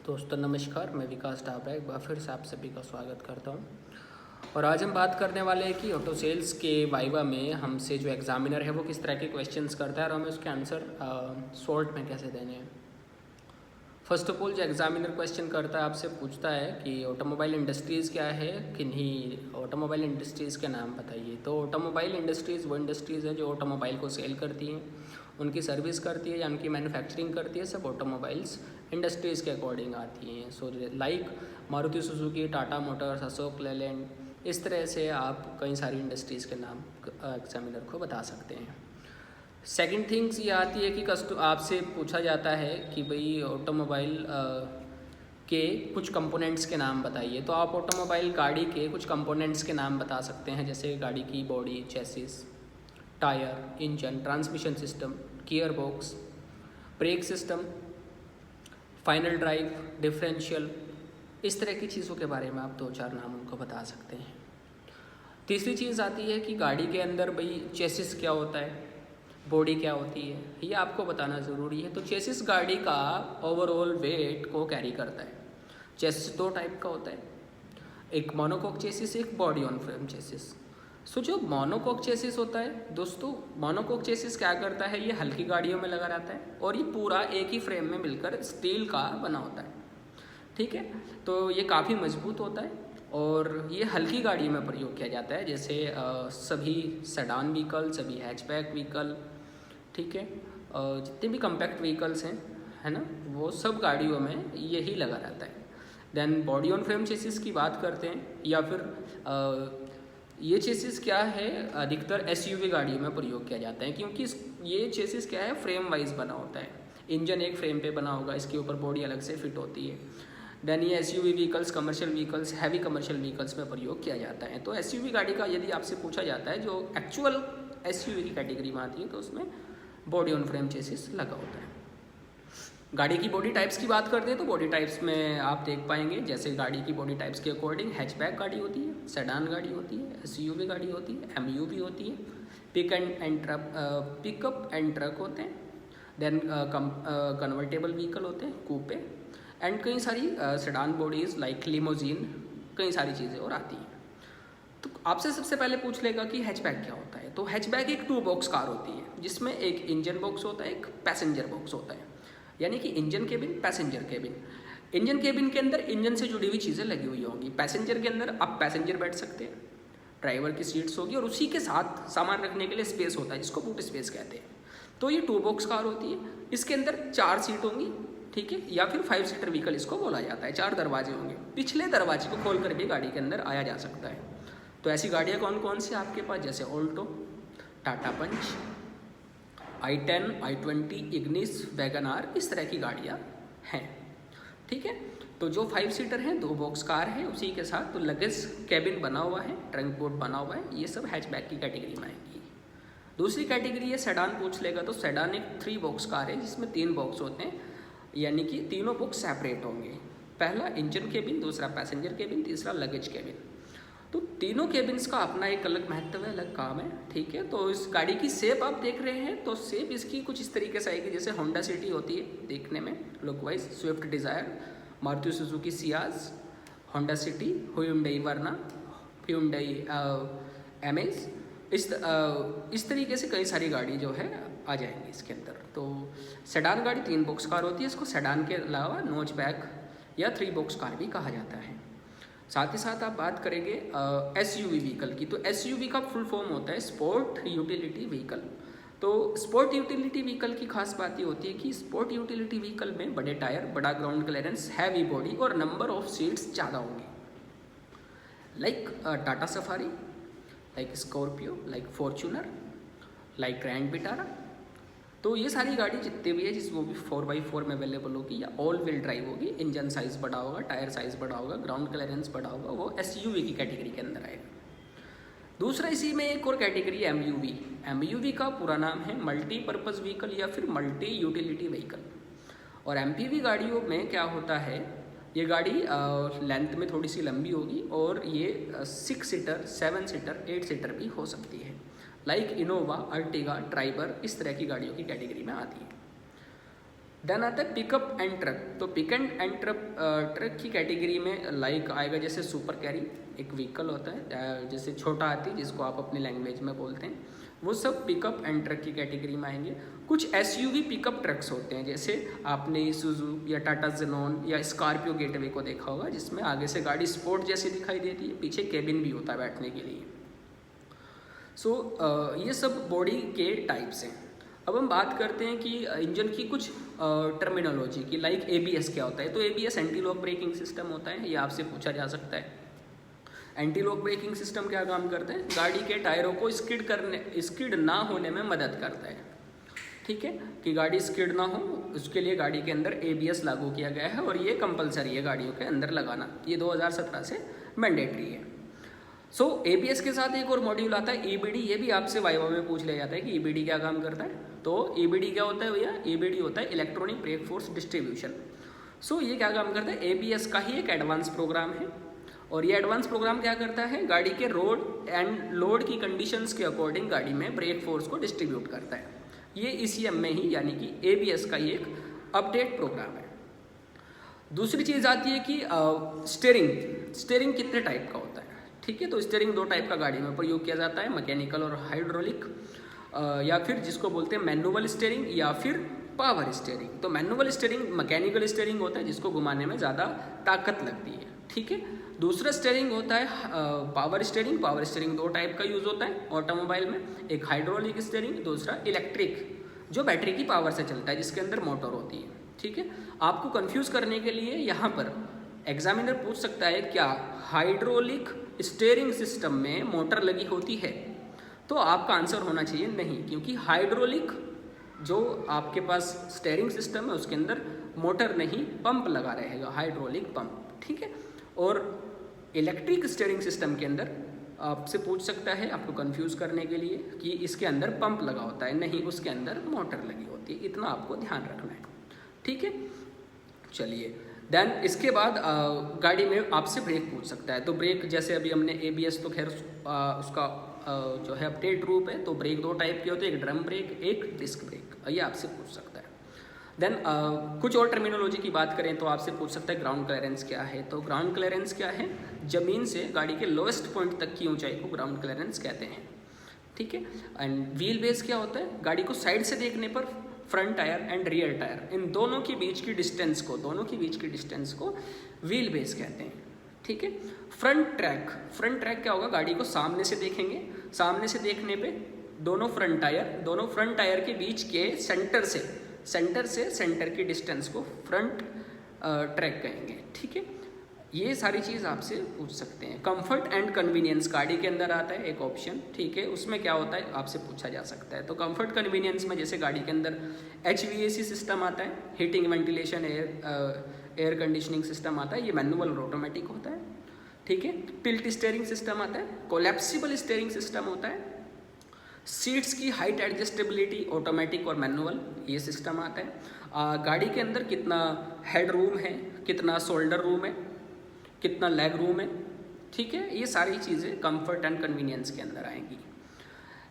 दोस्तों नमस्कार, मैं विकास डाबरा एक बार फिर से आप सभी का स्वागत करता हूं। और आज हम बात करने वाले हैं कि ऑटो सेल्स के वाइवा में हमसे जो एग्जामिनर है वो किस तरह के क्वेश्चंस करता है और हमें उसके आंसर शॉर्ट में कैसे देने हैं। फर्स्ट ऑफ ऑल जो एग्जामिनर क्वेश्चन करता है आपसे पूछता है कि ऑटोमोबाइल इंडस्ट्रीज़ क्या है, किन्हीं ऑटोमोबाइल इंडस्ट्रीज़ के नाम बताइए। तो ऑटोमोबाइल इंडस्ट्रीज़ वो इंडस्ट्रीज़ है जो ऑटोमोबाइल को सेल करती हैं, उनकी सर्विस करती है या उनकी मैन्युफैक्चरिंग करती है, सब ऑटोमोबाइल्स इंडस्ट्रीज़ के अकॉर्डिंग आती हैं। So like Maruti Suzuki, Tata Motors, Ashok Leyland, इस तरह से आप कई सारी इंडस्ट्रीज़ के नाम एग्जामिनर को बता सकते हैं। सेकंड थिंग्स ये आती है कि आपसे पूछा जाता है कि भाई ऑटोमोबाइल के कुछ कंपोनेंट्स के नाम बताइए। तो आप ऑटोमोबाइल गाड़ी के कुछ कंपोनेंट्स के नाम बता सकते हैं, जैसे गाड़ी की body, chassis, tyre, engine, transmission system, gear box, brake system, final drive, differential, इस तरह की चीज़ों के बारे में आप 2-4 नाम उनको बता सकते हैं। तीसरी चीज़ आती है कि गाड़ी के अंदर भाई चेसिस क्या होता है, बॉडी क्या होती है, ये आपको बताना ज़रूरी है। तो चेसिस गाड़ी का ओवरऑल वेट को कैरी करता है। चेसिस 2 टाइप का होता है, एक मोनोकोक चेसिस, एक बॉडी ऑन फ्रेम चेसिस। सो जो मोनोकोक चेसिस होता है दोस्तों, मोनोकोक चेसिस क्या करता है, ये हल्की गाड़ियों में लगा रहता है और ये पूरा एक ही फ्रेम में मिलकर स्टील का बना होता है, ठीक है। तो ये काफ़ी मजबूत होता है और ये हल्की गाड़ियों में प्रयोग किया जाता है, जैसे सभी सेडान व्हीकल, सभी हैचबैक व्हीकल, ठीक है, जितने भी कम्पैक्ट व्हीकल्स हैं, है ना, वो सब गाड़ियों में यही लगा रहता है। Then body on frame chassis की बात करते हैं, या फिर ये चेसिस क्या है, अधिकतर एसयूवी गाड़ियों में प्रयोग किया जाता है, क्योंकि ये चेसिस क्या है, फ्रेम वाइज बना होता है। इंजन एक फ्रेम पे बना होगा, इसके ऊपर बॉडी अलग से फिट होती है। देन ये SUV vehicles, commercial vehicles, heavy commercial vehicles में प्रयोग किया जाता है। तो एसयूवी गाड़ी का यदि आपसे पूछा जाता है, जो एक्चुअल एसयूवी की कैटेगरी में आती है, तो उसमें बॉडी ऑन फ्रेम चेसिस लगा होता है। गाड़ी की बॉडी टाइप्स की बात करते हैं तो बॉडी टाइप्स में आप देख पाएंगे, जैसे गाड़ी की बॉडी टाइप्स के अकॉर्डिंग हैचबैक गाड़ी होती है, सेडान गाड़ी होती है, एसयूवी गाड़ी होती है, एमयूवी होती है, पिकअप एंड ट्रक होते हैं, देन कन्वर्टेबल व्हीकल होते हैं, कूपे, एंड कई सारी सेडान बॉडीज़ लाइक लिमोजीन, कई सारी चीज़ें और आती हैं। तो आपसे सबसे पहले पूछ लेगा कि हैचबैक क्या होता है। तो हैचबैक एक 2 बॉक्स कार होती है, जिसमें एक इंजन बॉक्स होता है, एक पैसेंजर बॉक्स होता है, यानी कि engine cabin, passenger cabin. Engine cabin के अंदर इंजन से जुड़ी हुई चीज़ें लगी हुई होंगी, पैसेंजर के अंदर आप पैसेंजर बैठ सकते हैं, ड्राइवर की सीट्स होगी और उसी के साथ सामान रखने के लिए स्पेस होता है, जिसको बूट स्पेस कहते हैं। तो ये 2 बॉक्स कार होती है, इसके अंदर 4 सीट होंगी, ठीक है, या फिर 5 सीटर व्हीकल इसको बोला जाता है। 4 दरवाजे होंगे, पिछले दरवाजे को खोल कर भी गाड़ी के अंदर आया जा सकता है। तो ऐसी गाड़ियाँ कौन कौन सी आपके पास, जैसे Alto, Tata Punch, i10, i20, Ignis, Wagon R, इस तरह की गाड़ियाँ हैं, ठीक है। तो जो 5 सीटर हैं, 2 बॉक्स कार है, उसी के साथ तो लगेज कैबिन बना हुआ है, ट्रंक बोर्ड बना हुआ है, ये सब हैचबैक की कैटेगरी में आएंगी। दूसरी कैटेगरी है सेडान, पूछ लेगा तो सेडान एक 3 बॉक्स कार है, जिसमें 3 बॉक्स होते हैं, यानी कि तीनों बॉक्स सेपरेट होंगे। पहला इंजन केबिन, दूसरा पैसेंजर केबिन, तीसरा लगेज केबिन। तो तीनों केबिन्स का अपना एक अलग महत्व है, अलग काम है, ठीक है। तो इस गाड़ी की शेप आप देख रहे हैं, तो शेप इसकी कुछ इस तरीके से आएगी, जैसे होंडा सिटी होती है देखने में look wise, Swift Dzire, Maruti Suzuki Ciaz, Honda City, Hyundai Verna, Hyundai Amaze, इस तरीके से कई सारी गाड़ी जो है आ जाएंगी इसके अंदर। तो सेडान गाड़ी 3 बॉक्स कार होती है, इसको सेडान के अलावा नोचबैक या 3 बॉक्स कार भी कहा जाता है। साथ ही साथ आप बात करेंगे एसयूवी व्हीकल की, तो एसयूवी का फुल फॉर्म होता है स्पोर्ट यूटिलिटी व्हीकल। तो स्पोर्ट यूटिलिटी व्हीकल की खास बात ये होती है कि स्पोर्ट यूटिलिटी व्हीकल में बड़े टायर, बड़ा ग्राउंड क्लियरेंस, हैवी बॉडी और नंबर ऑफ सीट्स ज़्यादा होंगे, like Tata safari, like Scorpio, like Fortuner, like grand Vitara. तो ये सारी गाड़ी जितने भी है, जिस वो भी 4x4 में अवेलेबल होगी या ऑल व्हील ड्राइव होगी, इंजन साइज़ बड़ा होगा, टायर साइज़ बड़ा होगा, ग्राउंड क्लियरेंस बड़ा होगा, वो एसयूवी की कैटेगरी के अंदर आएगा। दूसरा इसी में एक और कैटेगरी एमयूवी। एमयूवी का पूरा नाम है मल्टीपर्पज़ व्हीकल या फिर मल्टी यूटिलिटी व्हीकल। और एमपीवी गाड़ियों में क्या होता है, ये गाड़ी लेंथ में थोड़ी सी लंबी होगी और ये 6 सीटर, 7 सीटर, 8 सीटर भी हो सकती है, लाइक इनोवा, अर्टिगा, ट्राइबर, इस तरह की गाड़ियों की कैटेगरी में आती है। देन आता है पिकअप एंड ट्रक। तो पिक एंड ट्रक की कैटेगरी में लाइक आएगा जैसे सुपर कैरी, एक व्हीकल होता है जैसे छोटा हाथी जिसको आप अपनी लैंग्वेज में बोलते हैं, वो सब पिकअप एंड ट्रक की कैटेगरी में आएंगे। कुछ एसयूवी पिकअप ट्रक्स होते हैं, जैसे आपने ईसुजू या टाटा जेनॉन या स्कॉर्पियो गेटवे को देखा होगा, जिसमें आगे से गाड़ी स्पोर्ट जैसी दिखाई देती है, पीछे केबिन भी होता है बैठने के लिए। सो ये सब बॉडी के टाइप्स हैं। अब हम बात करते हैं कि इंजन की कुछ टर्मिनोलॉजी की, लाइक एबीएस क्या होता है। तो ABS anti lock braking system होता है, ये आपसे पूछा जा सकता है। एंटी लॉक ब्रेकिंग सिस्टम क्या काम करता है, गाड़ी के टायरों को स्किड ना होने में मदद करता है। ठीक है, कि गाड़ी स्किड ना हो उसके लिए गाड़ी के अंदर एबीएस लागू किया गया है और ये कंपलसरी है गाड़ियों के अंदर लगाना, ये 2017 से मैंडेटरी है। सो एबीएस के साथ एक और मॉड्यूल आता है ईबीडी, ये भी आपसे वाइवा में पूछ लिया जाता है कि ईबीडी क्या काम करता है। तो ईबीडी क्या होता है भैया, ईबीडी होता है इलेक्ट्रॉनिक ब्रेक फोर्स डिस्ट्रीब्यूशन। सो ये क्या काम करता है, एबीएस का ही एक एडवांस प्रोग्राम है, और ये एडवांस प्रोग्राम क्या करता है, गाड़ी के रोड एंड लोड की कंडीशंस के अकॉर्डिंग गाड़ी में ब्रेक फोर्स को डिस्ट्रीब्यूट करता है। ये ईसीएम में ही यानी कि एबीएस का ही एक अपडेट प्रोग्राम है। दूसरी चीज़ आती है कि स्टेयरिंग कितने टाइप का होता है। ठीक है, तो स्टीयरिंग 2 टाइप का गाड़ी में प्रयोग किया जाता है, मैकेनिकल और हाइड्रोलिक, या फिर जिसको बोलते हैं मैनुअल स्टीयरिंग या फिर पावर स्टीयरिंग। तो मैनुअल स्टीयरिंग मैकेनिकल स्टीयरिंग होता है जिसको घुमाने में ज़्यादा ताकत लगती है। ठीक है, दूसरा स्टीयरिंग होता है power steering. Power steering 2 type का यूज़ होता है ऑटोमोबाइल में, एक हाइड्रोलिक स्टीयरिंग, दूसरा इलेक्ट्रिक जो बैटरी की पावर से चलता है जिसके अंदर मोटर होती है। ठीक है, आपको कंफ्यूज करने के लिए यहाँ पर एग्जामिनर पूछ सकता है क्या हाइड्रोलिक स्टीयरिंग सिस्टम में मोटर लगी होती है, तो आपका आंसर होना चाहिए नहीं, क्योंकि हाइड्रोलिक जो आपके पास स्टीयरिंग सिस्टम है उसके अंदर मोटर नहीं पंप लगा रहेगा, हाइड्रोलिक पंप। ठीक है, और इलेक्ट्रिक स्टीयरिंग सिस्टम के अंदर आपसे पूछ सकता है आपको कंफ्यूज करने के लिए कि इसके अंदर पंप लगा होता है, नहीं उसके अंदर मोटर लगी होती है, इतना आपको ध्यान रखना है। ठीक है, चलिए देन इसके बाद गाड़ी में आपसे ब्रेक पूछ सकता है। तो ब्रेक जैसे अभी हमने एबीएस तो खैर उसका जो है अपडेट रूप है, तो ब्रेक 2 टाइप के होते हैं, एक ड्रम ब्रेक एक डिस्क ब्रेक, ये आपसे पूछ सकता है। देन कुछ और टर्मिनोलॉजी की बात करें तो आपसे पूछ सकता है ग्राउंड क्लियरेंस क्या है। तो ग्राउंड क्लियरेंस क्या है, ज़मीन से गाड़ी के लोएस्ट पॉइंट तक की ऊंचाई को ग्राउंड क्लियरेंस कहते हैं। ठीक है, एंड व्हील बेस क्या होता है, गाड़ी को साइड से देखने पर front tyre and rear tyre इन दोनों के बीच की डिस्टेंस को व्हील बेस कहते हैं। ठीक है, फ्रंट ट्रैक क्या होगा, गाड़ी को सामने से देखेंगे, सामने से देखने पे दोनों फ्रंट टायर के बीच के सेंटर की डिस्टेंस को फ्रंट ट्रैक कहेंगे। ठीक है, ये सारी चीज़ आपसे पूछ सकते हैं। कंफर्ट एंड कन्वीनियंस गाड़ी के अंदर आता है एक ऑप्शन। ठीक है, उसमें क्या होता है आपसे पूछा जा सकता है। तो कंफर्ट कन्वीनियंस में जैसे गाड़ी के अंदर HVAC सिस्टम आता है, heating ventilation air conditioning system आता है, ये मैनुअल और ऑटोमेटिक होता है। ठीक है, टिल्ट स्टीयरिंग सिस्टम आता है, कोलैप्सिबल स्टीयरिंग सिस्टम होता है, सीट्स की हाइट एडजस्टेबिलिटी ऑटोमेटिक और मैनुअल ये सिस्टम आता है। गाड़ी के अंदर कितना हेड रूम है, कितना शोल्डर रूम है, कितना लेग रूम है। ठीक है, ये सारी चीज़ें कंफर्ट एंड कन्वीनियंस के अंदर आएंगी।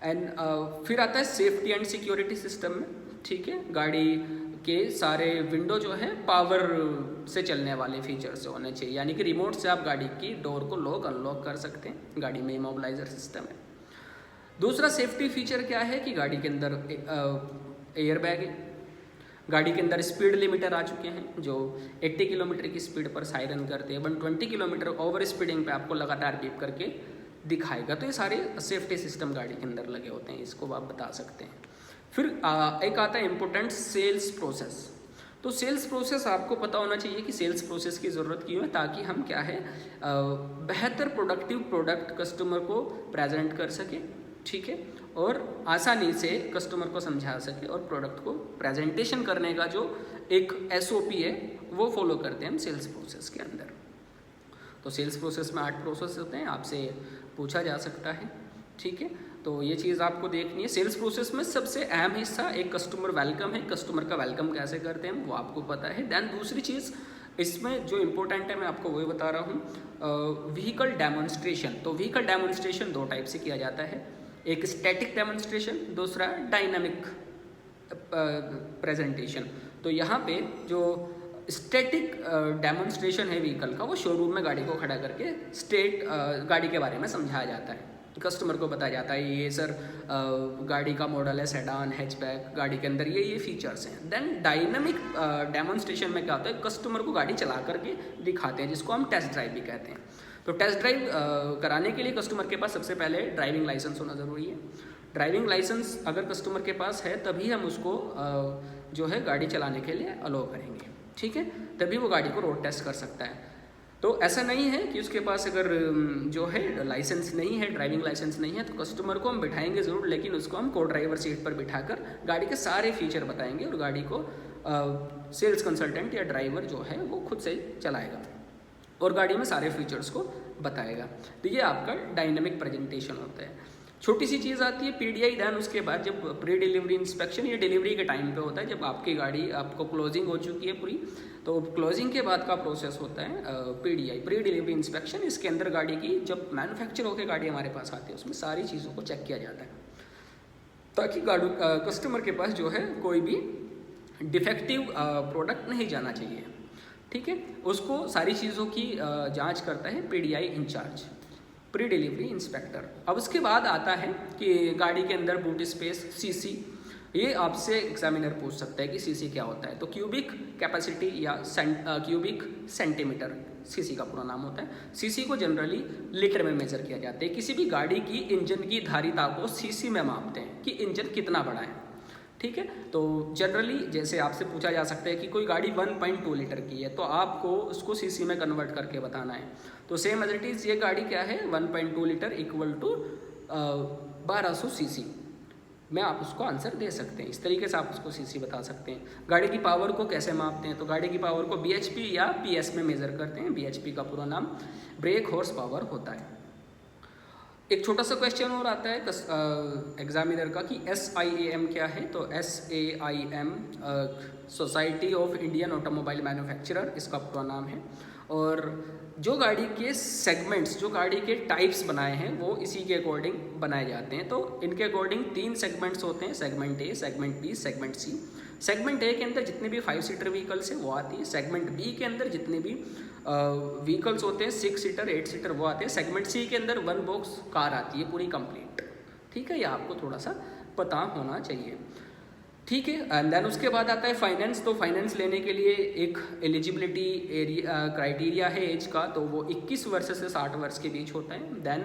एंड फिर आता है सेफ्टी एंड सिक्योरिटी सिस्टम में। ठीक है, गाड़ी के सारे विंडो जो है पावर से चलने वाले फीचर से होने चाहिए, यानी कि रिमोट से आप गाड़ी की डोर को लॉक अनलॉक कर सकते हैं, गाड़ी में इमोबिलाइजर सिस्टम है। दूसरा सेफ्टी फीचर क्या है कि गाड़ी के अंदर एयर बैग है, गाड़ी के अंदर स्पीड लिमिटर आ चुके हैं जो 80 किलोमीटर की स्पीड पर सायरन करते हैं, 120 किलोमीटर ओवर स्पीडिंग पे आपको लगातार बीप करके दिखाएगा। तो ये सारे सेफ्टी सिस्टम गाड़ी के अंदर लगे होते हैं, इसको आप बता सकते हैं। फिर एक आता है इम्पोर्टेंट सेल्स प्रोसेस। तो सेल्स प्रोसेस आपको पता होना चाहिए कि सेल्स प्रोसेस की ज़रूरत क्यों है, ताकि हम क्या है बेहतर प्रोडक्टिव प्रोडक्ट कस्टमर को प्रेजेंट कर सके। ठीक है, और आसानी से कस्टमर को समझा सके और प्रोडक्ट को प्रेजेंटेशन करने का जो एक SOP है वो फॉलो करते हैं हम सेल्स प्रोसेस के अंदर। तो सेल्स प्रोसेस में 8 प्रोसेस होते हैं, आपसे पूछा जा सकता है। ठीक है, तो ये चीज़ आपको देखनी है। सेल्स प्रोसेस में सबसे अहम हिस्सा एक कस्टमर वेलकम है, कस्टमर का वेलकम कैसे करते हैं वो आपको पता है। दैन दूसरी चीज़ इसमें जो इम्पोर्टेंट है मैं आपको वही बता रहा हूँ, व्हीकल डेमोन्स्ट्रेशन। तो व्हीकल डेमोन्स्ट्रेशन 2 टाइप से किया जाता है, एक स्टैटिक डेमोन्स्ट्रेशन, दूसरा डायनामिक प्रेजेंटेशन। तो तो यहाँ पे जो स्टैटिक डेमोन्स्ट्रेशन है व्हीकल का, वो शोरूम में गाड़ी को खड़ा करके गाड़ी के बारे में समझाया जाता है, कस्टमर को बताया जाता है ये सर गाड़ी का मॉडल है सेडान, हैचबैक, गाड़ी के अंदर ये फीचर्स हैं। देन डायनामिक डेमोन्स्ट्रेशन में क्या होता है, कस्टमर को गाड़ी चला करके दिखाते हैं, जिसको हम टेस्ट ड्राइव भी कहते हैं। तो टेस्ट ड्राइव कराने के लिए कस्टमर के पास सबसे पहले ड्राइविंग लाइसेंस होना ज़रूरी है। ड्राइविंग लाइसेंस अगर कस्टमर के पास है तभी हम उसको जो है गाड़ी चलाने के लिए अलाउ करेंगे, ठीक है, तभी वो गाड़ी को रोड टेस्ट कर सकता है। तो ऐसा नहीं है कि उसके पास अगर जो है लाइसेंस नहीं है, ड्राइविंग लाइसेंस नहीं है, तो कस्टमर को हम बिठाएंगे ज़रूर, लेकिन उसको हम को ड्राइवर सीट पर बिठाकर गाड़ी के सारे फीचर बताएंगे और गाड़ी को सेल्स कंसल्टेंट या ड्राइवर जो है वो खुद से चलाएगा और गाड़ी में सारे फीचर्स को बताएगा। तो ये आपका डायनेमिक प्रेजेंटेशन होता है। छोटी सी चीज़ आती है पीडीआई। दैन उसके बाद जब प्री डिलीवरी इंस्पेक्शन या डिलीवरी के टाइम पे होता है, जब आपकी गाड़ी आपको क्लोजिंग हो चुकी है पूरी, तो क्लोजिंग के बाद का प्रोसेस होता है पीडीआई, प्री डिलीवरी इंस्पेक्शन। इसके अंदर गाड़ी की जब मैन्युफैक्चर होकर गाड़ी हमारे पास आती है उसमें सारी चीज़ों को चेक किया जाता है, ताकि गाड़ी कस्टमर के पास जो है कोई भी डिफेक्टिव प्रोडक्ट नहीं जाना चाहिए, ठीक है। उसको सारी चीज़ों की जांच करता है PDI in charge, pre delivery inspector. अब उसके बाद आता है कि गाड़ी के अंदर बूट स्पेस, सीसी, ये आपसे एग्जामिनर पूछ सकता है कि सीसी क्या होता है। तो क्यूबिक कैपेसिटी या क्यूबिक सेंटीमीटर सीसी का पूरा नाम होता है। सीसी को जनरली लीटर में मेजर किया जाता है। किसी भी गाड़ी की इंजन की धारिता को सीसी में मापते हैं कि इंजन कितना बड़ा है, ठीक है। तो जनरली जैसे आपसे पूछा जा सकता है कि कोई गाड़ी 1.2 लीटर की है, तो आपको उसको सीसी में कन्वर्ट करके बताना है। तो सेम एज इट इज़ ये गाड़ी क्या है, 1.2 लीटर इक्वल टू 1200 सीसी में आप उसको आंसर दे सकते हैं। इस तरीके से आप उसको सीसी बता सकते हैं। गाड़ी की पावर को कैसे मापते हैं, तो गाड़ी की पावर को बीएचपी या पीएस में मेज़र करते हैं। बीएचपी का पूरा नाम ब्रेक हॉर्स पावर होता है। एक छोटा सा क्वेश्चन और आता है एग्जामिनर का कि SIAM क्या है। तो SAIM society of Indian automobile manufacturer इसका पूरा नाम है। और जो गाड़ी के सेगमेंट्स, जो गाड़ी के टाइप्स बनाए हैं वो इसी के अकॉर्डिंग बनाए जाते हैं। तो इनके अकॉर्डिंग 3 सेगमेंट्स होते हैं, segment A, segment B, segment C। Segment A के अंदर जितने भी 5 सीटर व्हीकल्स हैं वो आती है। सेगमेंट B के अंदर जितने भी व्हीकल्स होते हैं 6 सीटर, 8 सीटर वो आते हैं। सेगमेंट C के अंदर 1 बॉक्स कार आती है पूरी कंप्लीट, ठीक है। ये आपको थोड़ा सा पता होना चाहिए, ठीक है। एंड देन उसके बाद आता है फाइनेंस। तो फाइनेंस लेने के लिए एक एलिजिबिलिटी क्राइटेरिया है एज का, तो वो 21 वर्ष से 60 वर्ष के बीच होता है। देन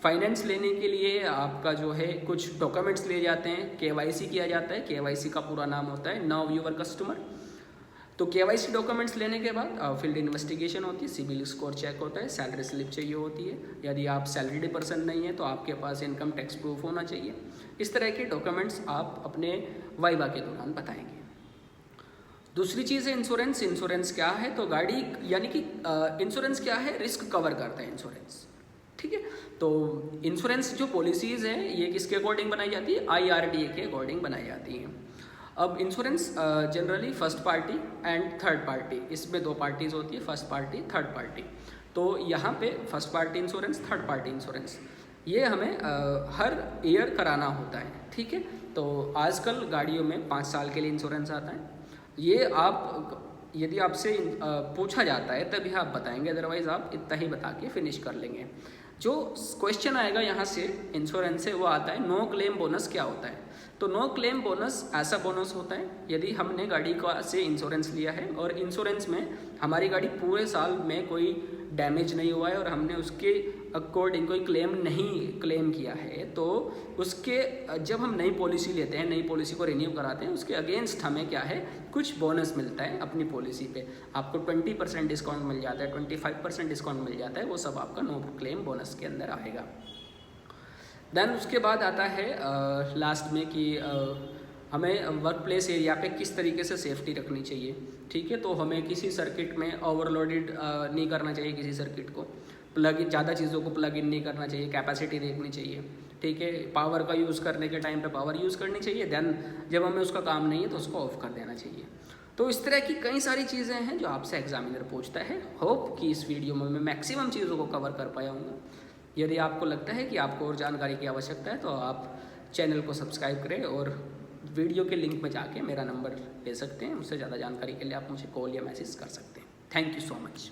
फाइनेंस लेने के लिए आपका जो है कुछ डॉक्यूमेंट्स ले जाते हैं, KYC किया जाता है। KYC का पूरा नाम होता है नाउ यूर कस्टमर। तो KYC डॉक्यूमेंट्स लेने के बाद फील्ड इन्वेस्टिगेशन होती है, सिविल स्कोर चेक होता है, सैलरी स्लिप चाहिए होती है। यदि आप सैलरीड पर्सन नहीं है तो आपके पास इनकम टैक्स प्रूफ होना चाहिए। इस तरह के डॉक्यूमेंट्स आप अपने वाइवा के दौरान बताएंगे। दूसरी चीज़ है इंश्योरेंस। इंश्योरेंस क्या है, तो गाड़ी यानी कि इंश्योरेंस क्या है, रिस्क कवर करता है इंश्योरेंस, ठीक है। तो इंश्योरेंस जो पॉलिसीज़ हैं ये किसके अकॉर्डिंग बनाई जाती है, IRDA के अकॉर्डिंग बनाई जाती हैं। अब insurance generally first party and third party, इसमें 2 पार्टीज होती है, फर्स्ट पार्टी, थर्ड पार्टी। तो यहाँ पे first party insurance, third party insurance, ये हमें हर ईयर कराना होता है, ठीक है। तो आजकल गाड़ियों में 5 साल के लिए इंश्योरेंस आता है। ये आप यदि आपसे पूछा जाता है तभी आप बताएंगे, अदरवाइज़ आप इतना ही बता के फिनिश कर लेंगे। जो क्वेश्चन आएगा यहाँ से इंश्योरेंस से वो आता है नो क्लेम बोनस क्या होता है। तो नो क्लेम बोनस ऐसा बोनस होता है यदि हमने गाड़ी का से इंश्योरेंस लिया है और इंश्योरेंस में हमारी गाड़ी पूरे साल में कोई डैमेज नहीं हुआ है और हमने उसके अकॉर्डिंग कोई क्लेम नहीं क्लेम किया है, तो उसके जब हम नई पॉलिसी लेते हैं, नई पॉलिसी को रिन्यू कराते हैं, उसके अगेंस्ट हमें क्या है कुछ बोनस मिलता है अपनी पॉलिसी पे। आपको 20% डिस्काउंट मिल जाता है, 25% डिस्काउंट मिल जाता है, वो सब आपका नो क्लेम बोनस के अंदर आएगा। देन उसके बाद आता है लास्ट में कि हमें वर्क प्लेस एरिया पे किस तरीके से सेफ्टी रखनी चाहिए, ठीक है। तो हमें किसी सर्किट में ओवरलोडेड नहीं करना चाहिए, किसी सर्किट को प्लग इन, ज़्यादा चीज़ों को प्लग इन नहीं करना चाहिए, कैपेसिटी देखनी चाहिए, ठीक है। पावर का यूज़ करने के टाइम पे पावर यूज़ करनी चाहिए। देन जब हमें उसका काम नहीं है तो उसको ऑफ कर देना चाहिए। तो इस तरह की कई सारी चीज़ें हैं जो आपसे एग्जामिनर पूछता है। होप कि इस वीडियो में मैं मैक्सिमम चीज़ों को कवर कर पाया हूँ। यदि आपको लगता है कि आपको और जानकारी की आवश्यकता है तो आप चैनल को सब्सक्राइब करें और वीडियो के लिंक में जाके मेरा नंबर ले सकते हैं, उससे ज़्यादा जानकारी के लिए आप मुझे कॉल या मैसेज कर सकते हैं। Thank you so much.